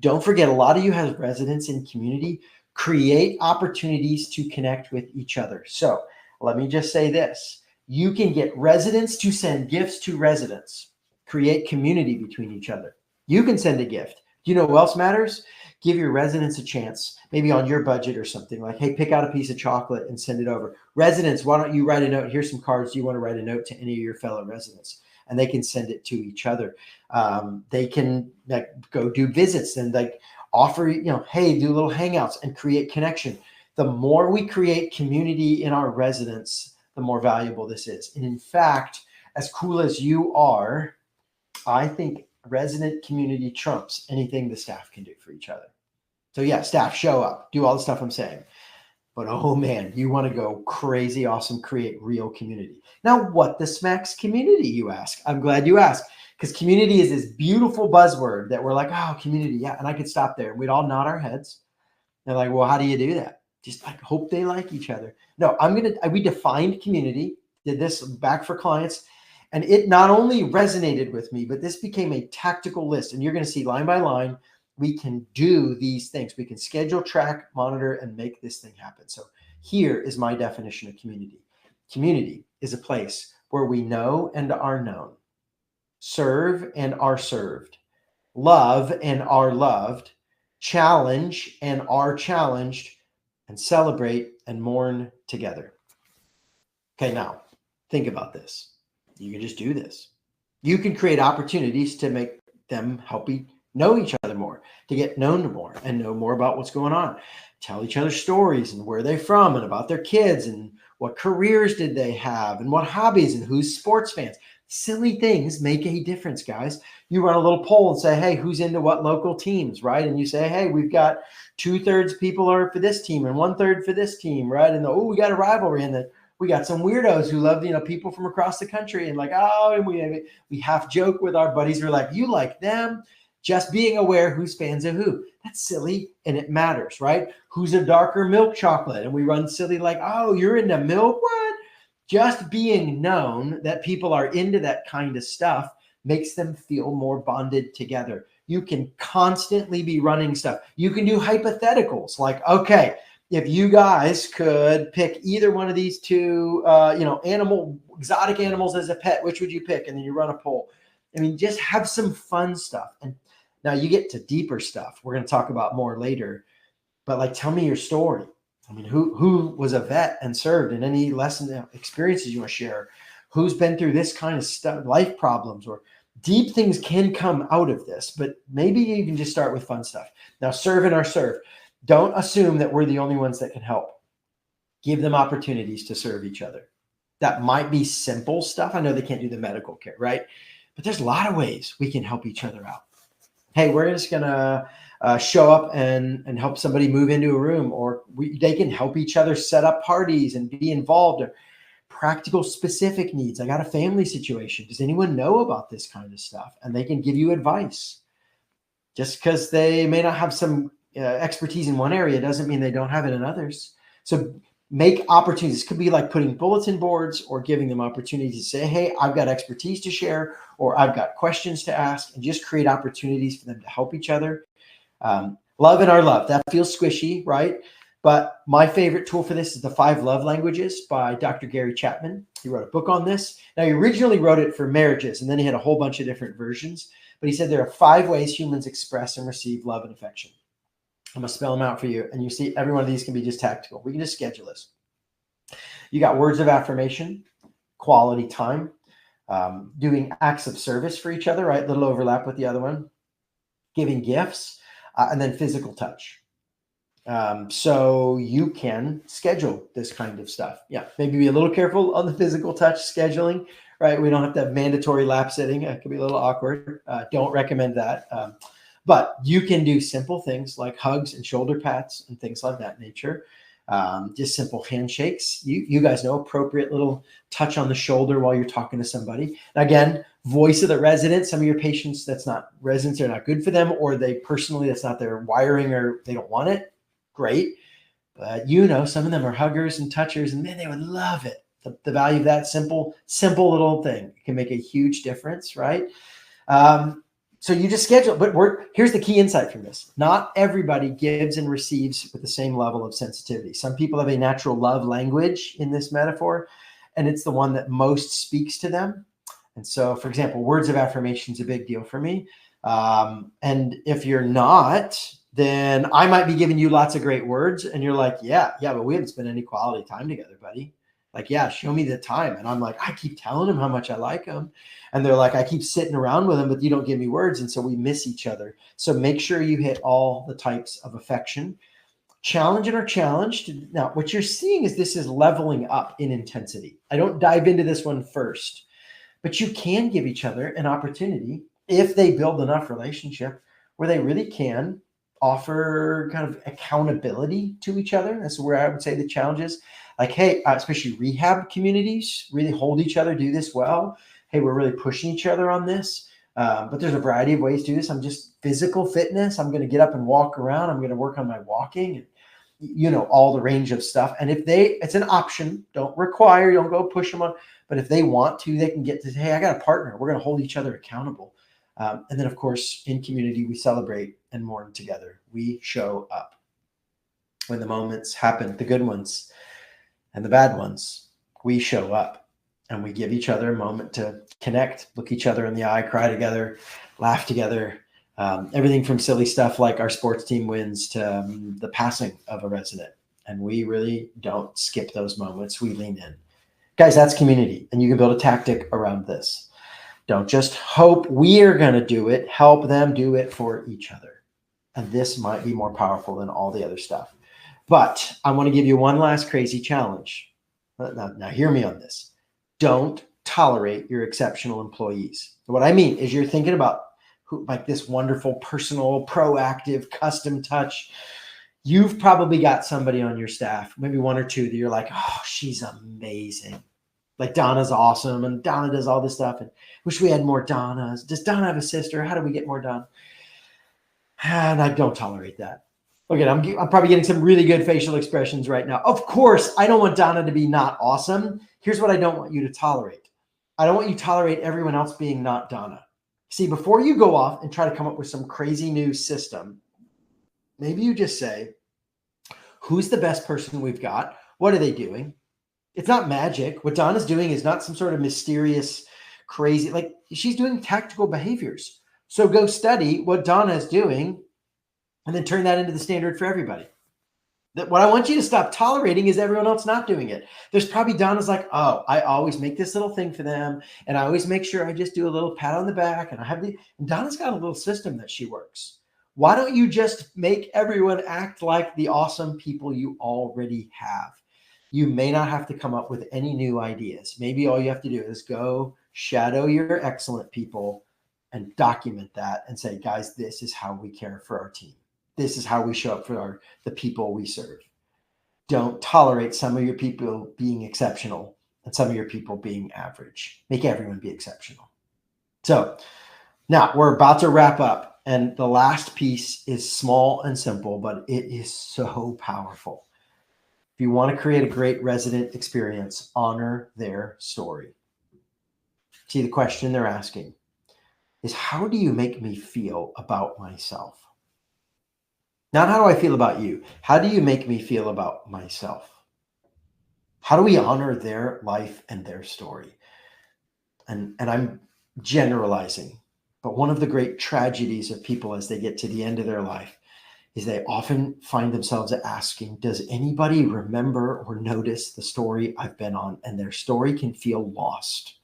Don't forget, a lot of you have residents in community. Create opportunities to connect with each other. So let me just say this. You can get residents to send gifts to residents. Create community between each other. You can send a gift. Do you know what else matters? Give your residents a chance, maybe on your budget or something, like, hey, pick out a piece of chocolate and send it over. Residents, why don't you write a note? Here's some cards. Do you want to write a note to any of your fellow residents? And they can send it to each other. They can go do visits and offer, hey, do little hangouts and create connection. The more we create community in our residents, the more valuable this is. And in fact, as cool as you are, I think resident community trumps anything the staff can do for each other. So yeah, staff, show up, do all the stuff I'm saying. But oh man, you want to go crazy, awesome, create real community. Now, what the smacks community, you ask? I'm glad you asked, because community is this beautiful buzzword that we're like, oh, community, yeah. And I could stop there. We'd all nod our heads. They're like, well, how do you do that? Just hope they like each other. No, we defined community, did this back for clients. And it not only resonated with me, but this became a tactical list. And you're going to see line by line, we can do these things. We can schedule, track, monitor, and make this thing happen. So here is my definition of community. Community is a place where we know and are known, serve and are served, love and are loved, challenge and are challenged, and celebrate and mourn together. Okay, now think about this. You can just do this. You can create opportunities to make them help know each other more, to get known more and know more about what's going on. Tell each other stories and where they're from and about their kids and what careers did they have and what hobbies and who's sports fans. Silly things make a difference, guys. You run a little poll and say, hey, who's into what local teams, right? And you say, hey, we've got 2/3 people are for this team and 1/3 for this team, right? And we got a rivalry, and we got some weirdos who love, people from across the country, and and we half joke with our buddies. We're like, you like them? Just being aware who's fans of who. That's silly, and it matters, right? Who's a darker milk chocolate? And we run silly like, oh, you're into milk? What? Just being known that people are into that kind of stuff makes them feel more bonded together. You can constantly be running stuff. You can do hypotheticals like, okay, if you guys could pick either one of these two, exotic animals as a pet, which would you pick? And then you run a poll. I mean, just have some fun stuff. And now you get to deeper stuff. We're going to talk about more later. But like, tell me your story. I mean, who was a vet and served, and any lesson experiences you want to share? Who's been through this kind of stuff, life problems, or deep things can come out of this. But maybe you can just start with fun stuff. Now, serve and our serve. Don't assume that we're the only ones that can help. Give them opportunities to serve each other. That might be simple stuff. I know they can't do the medical care, right? But there's a lot of ways we can help each other out. Hey, we're just going to show up and help somebody move into a room, or they can help each other set up parties and be involved. Or practical specific needs. I got a family situation. Does anyone know about this kind of stuff? And they can give you advice. Just because they may not have some expertise in one area doesn't mean they don't have it in others. So make opportunities. This could be like putting bulletin boards or giving them opportunities to say, hey, I've got expertise to share, or I've got questions to ask, and just create opportunities for them to help each other. Love and our love. That feels squishy, right? But my favorite tool for this is the 5 Love Languages by Dr. Gary Chapman. He wrote a book on this. Now, he originally wrote it for marriages, and then he had a whole bunch of different versions. But he said there are 5 ways humans express and receive love and affection. I'm going to spell them out for you. And you see, every one of these can be just tactical. We can just schedule this. You got words of affirmation, quality time, doing acts of service for each other, right? Little overlap with the other one, giving gifts, and then physical touch. So you can schedule this kind of stuff. Yeah, maybe be a little careful on the physical touch scheduling, right? We don't have to have mandatory lap sitting. It could be a little awkward. Don't recommend that. But you can do simple things like hugs and shoulder pats and things like that nature. Just simple handshakes. You guys know, appropriate little touch on the shoulder while you're talking to somebody. And again, voice of the resident. Some of your patients, residents are not good for them, or they personally, that's not their wiring, or they don't want it. Great. But some of them are huggers and touchers, and man, they would love it. The value of that simple little thing can make a huge difference, right? So you just schedule, but here's the key insight from this. Not everybody gives and receives with the same level of sensitivity. Some people have a natural love language in this metaphor, and it's the one that most speaks to them. And so, for example, words of affirmation is a big deal for me. And if you're not, then I might be giving you lots of great words, and you're like, yeah, but we haven't spent any quality time together, buddy. Like, yeah, show me the time. And I'm like, I keep telling them how much I like them. And they're like, I keep sitting around with them, but you don't give me words. And so we miss each other. So make sure you hit all the types of affection. Challenge and are challenged. Now, what you're seeing is this is leveling up in intensity. I don't dive into this one first, but you can give each other an opportunity if they build enough relationship where they really can offer kind of accountability to each other. That's where I would say the challenge is. Like, hey, especially rehab communities really hold each other, do this well. Hey, we're really pushing each other on this. But there's a variety of ways to do this. I'm just physical fitness. I'm going to get up and walk around. I'm going to work on my walking, and all the range of stuff. And it's an option. Don't require, don't go push them on. But if they want to, they can get to, hey, I got a partner. We're going to hold each other accountable. And then, of course, in community, we celebrate and mourn together. We show up when the moments happen, the good ones and the bad ones. We show up and we give each other a moment to connect, look each other in the eye, cry together, laugh together. Everything from silly stuff like our sports team wins to the passing of a resident. And we really don't skip those moments. We lean in. Guys, that's community. And you can build a tactic around this. Don't just hope we're going to do it. Help them do it for each other. And this might be more powerful than all the other stuff. But I want to give you one last crazy challenge. Now hear me on this. Don't tolerate your exceptional employees. What I mean is you're thinking about like this wonderful, personal, proactive, custom touch. You've probably got somebody on your staff, maybe one or two, that you're like, oh, she's amazing. Like Donna's awesome, and Donna does all this stuff, and wish we had more Donnas. Does Donna have a sister? How do we get more Donna? And I don't tolerate that. Okay, I'm probably getting some really good facial expressions right now. Of course, I don't want Donna to be not awesome. Here's what I don't want you to tolerate. I don't want you to tolerate everyone else being not Donna. See, before you go off and try to come up with some crazy new system, maybe you just say, who's the best person we've got? What are they doing? It's not magic. What Donna's doing is not some sort of mysterious, crazy, like she's doing tactical behaviors. So go study what Donna is doing and then turn that into the standard for everybody. What I want you to stop tolerating is everyone else not doing it. There's probably Donna's like, oh, I always make this little thing for them. And I always make sure I just do a little pat on the back. And and Donna's got a little system that she works. Why don't you just make everyone act like the awesome people you already have? You may not have to come up with any new ideas. Maybe all you have to do is go shadow your excellent people and document that and say, guys, this is how we care for our team. This is how we show up for the people we serve. Don't tolerate some of your people being exceptional and some of your people being average. Make everyone be exceptional. So now we're about to wrap up. And the last piece is small and simple, but it is so powerful. If you want to create a great resident experience, honor their story. See, the question they're asking is, how do you make me feel about myself? Not how do I feel about you? How do you make me feel about myself? How do we honor their life and their story? And I'm generalizing, but one of the great tragedies of people as they get to the end of their life is they often find themselves asking, does anybody remember or notice the story I've been on? And their story can feel lost.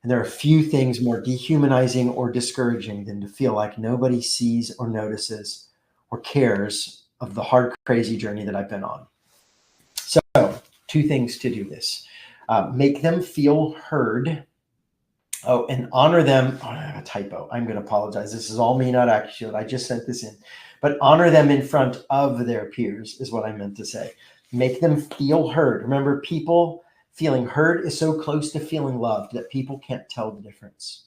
And there are few things more dehumanizing or discouraging than to feel like nobody sees or notices or cares of the hard, crazy journey that I've been on. So 2 things to do this. Make them feel heard. Oh, and honor them. Oh, I have a typo. I'm going to apologize. This is all me, not actually. I just sent this in. But honor them in front of their peers is what I meant to say. Make them feel heard. Remember, people feeling heard is so close to feeling loved that people can't tell the difference.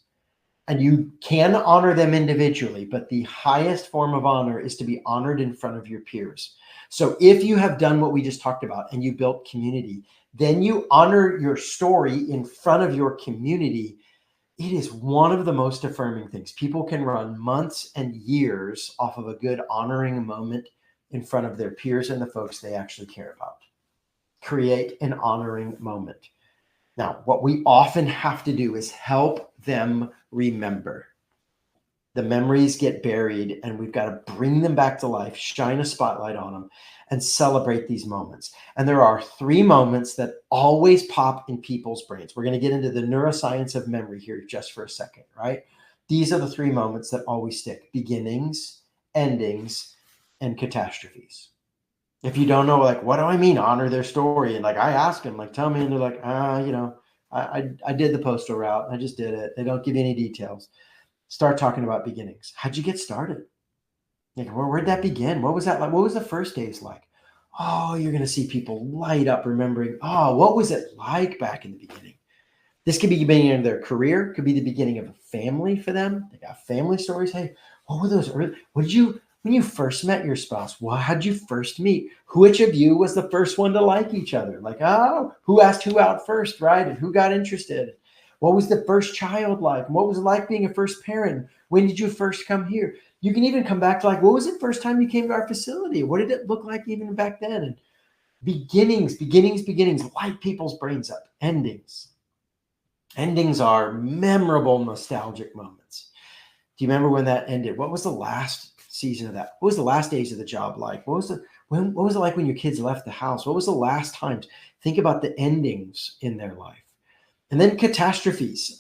And you can honor them individually, but the highest form of honor is to be honored in front of your peers. So if you have done what we just talked about and you built community, then you honor your story in front of your community. It is one of the most affirming things. People can run months and years off of a good honoring moment in front of their peers and the folks they actually care about. Create an honoring moment. Now, what we often have to do is help them remember. The memories get buried and we've got to bring them back to life, shine a spotlight on them, and celebrate these moments. And there are 3 moments that always pop in people's brains. We're going to get into the neuroscience of memory here just for a second, right? These are the 3 moments that always stick: beginnings, endings, and catastrophes. If you don't know, like, what do I mean, honor their story? And like, I ask them, like, tell me, and they're like, I did the postal route. I just did it. They don't give you any details. Start talking about beginnings. How'd you get started? Like, where'd that begin? What was that like? What was the first days like? Oh, you're going to see people light up remembering, oh, what was it like back in the beginning? This could be the beginning of their career. Could be the beginning of a family for them. They got family stories. Hey, what were those early? When you first met your spouse, how'd you first meet? Which of you was the first one to like each other? Like, oh, who asked who out first, right? And who got interested? What was the first child like? What was it like being a first parent? When did you first come here? You can even come back to like, what was the first time you came to our facility? What did it look like even back then? And beginnings, light people's brains up. Endings are memorable, nostalgic moments. Do you remember when that ended? What was the last season of that? What was the last days of the job like? What was it like when your kids left the house? What was the last times? Think about the endings in their life. And then catastrophes.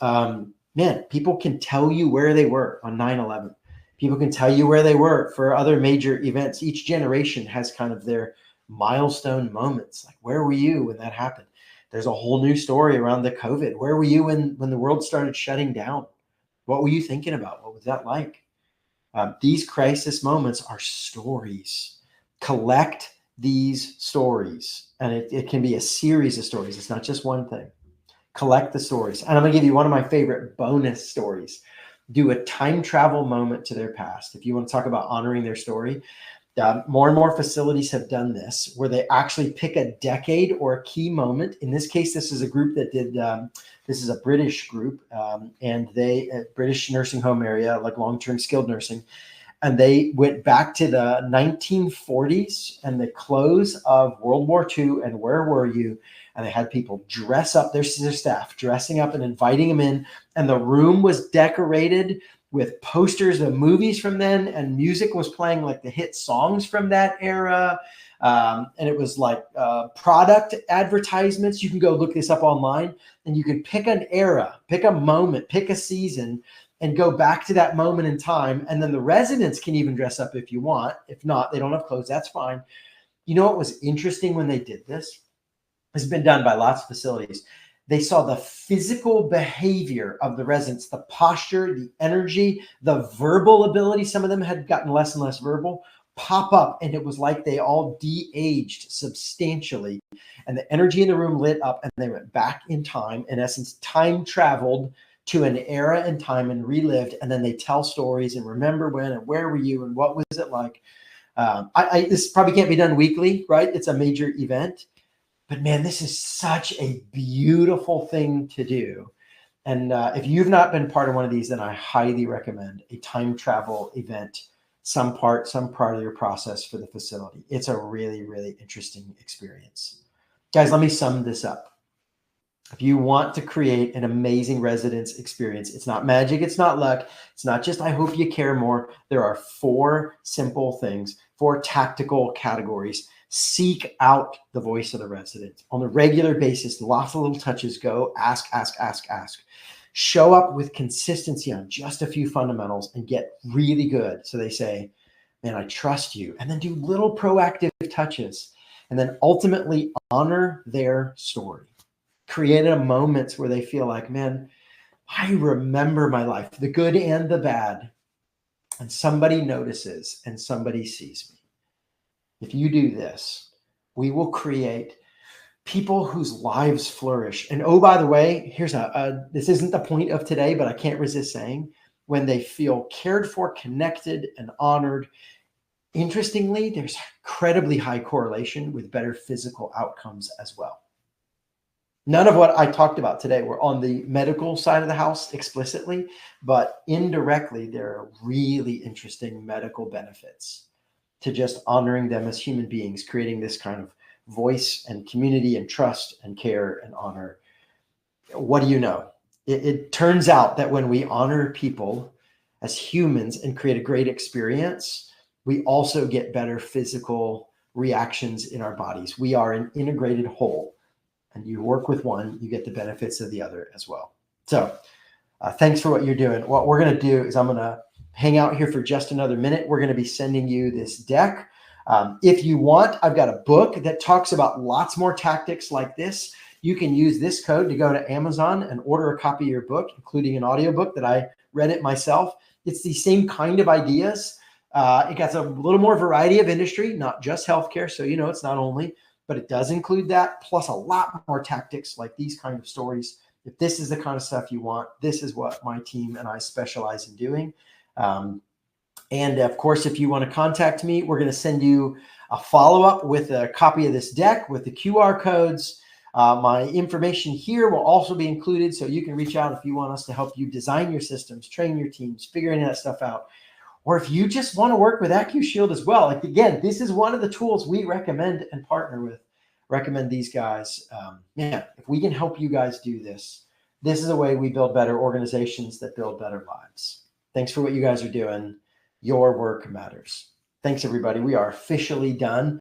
People can tell you where they were on 9/11. People can tell you where they were for other major events. Each generation has kind of their milestone moments. Like, where were you when that happened? There's a whole new story around the COVID. Where were you when the world started shutting down? What were you thinking about? What was that like? These crisis moments are stories. Collect these stories. And it can be a series of stories. It's not just one thing. Collect the stories. And I'm going to give you one of my favorite bonus stories. Do a time travel moment to their past. If you want to talk about honoring their story, More and more facilities have done this, where they actually pick a decade or a key moment. In this case, this is a group that did, this is a British group, and they, British nursing home area, like long-term skilled nursing. And they went back to the 1940s and the close of World War II. And where were you? And they had people dress up, their staff dressing up and inviting them in. And the room was decorated with posters of movies from then, and music was playing like the hit songs from that era. And it was like product advertisements. You can go look this up online, and you can pick an era, pick a moment, pick a season, and go back to that moment in time. And then the residents can even dress up if you want. If not, they don't have clothes, that's fine. You know what was interesting when they did this? It's been done by lots of facilities. They saw the physical behavior of the residents, the posture, the energy, the verbal ability. Some of them had gotten less and less verbal, pop up. And it was like they all de-aged substantially. And the energy in the room lit up, and they went back in time. In essence, time traveled to an era and time and relived. And then they tell stories and remember when and where were you and what was it like. This probably can't be done weekly, right? It's a major event. But man, this is such a beautiful thing to do. And if you've not been part of one of these, then I highly recommend a time travel event, some part of your process for the facility. It's a really, really interesting experience. Guys, let me sum this up. If you want to create an amazing residence experience, it's not magic, it's not luck, it's not just I hope you care more. There are 4 simple things, 4 tactical categories. Seek out the voice of the resident on a regular basis. Lots of little touches. Go ask, ask, ask, ask. Show up with consistency on just a few fundamentals and get really good. So they say, man, I trust you. And then do little proactive touches. And then ultimately honor their story. Create moments where they feel like, man, I remember my life, the good and the bad. And somebody notices and somebody sees me. If you do this, we will create people whose lives flourish. And oh, by the way, here's this isn't the point of today, but I can't resist saying, when they feel cared for, connected, and honored, interestingly, there's incredibly high correlation with better physical outcomes as well. None of what I talked about today were on the medical side of the house explicitly, but indirectly, there are really interesting medical benefits to just honoring them as human beings, creating this kind of voice and community and trust and care and honor. What do you know? It turns out that when we honor people as humans and create a great experience, we also get better physical reactions in our bodies. We are an integrated whole, and you work with one, you get the benefits of the other as well. So thanks for what you're doing. What we're going to do is I'm going to hang out here for just another minute. We're going to be sending you this deck. If you want, I've got a book that talks about lots more tactics like this. You can use this code to go to Amazon and order a copy of your book, including an audiobook that I read it myself. It's the same kind of ideas. It got a little more variety of industry, not just healthcare. So, you know, it's not only, but it does include that, plus a lot more tactics like these kind of stories. If this is the kind of stuff you want, this is what my team and I specialize in doing. And of course, if you want to contact me, we're going to send you a follow-up with a copy of this deck with the QR codes. My information here will also be included, so you can reach out if you want us to help you design your systems, train your teams, figuring that stuff out. Or if you just want to work with AccuShield as well. Like, again, this is one of the tools we recommend and partner with. Recommend these guys. If we can help you guys do this, this is a way we build better organizations that build better lives. Thanks for what you guys are doing. Your work matters. Thanks, everybody. We are officially done.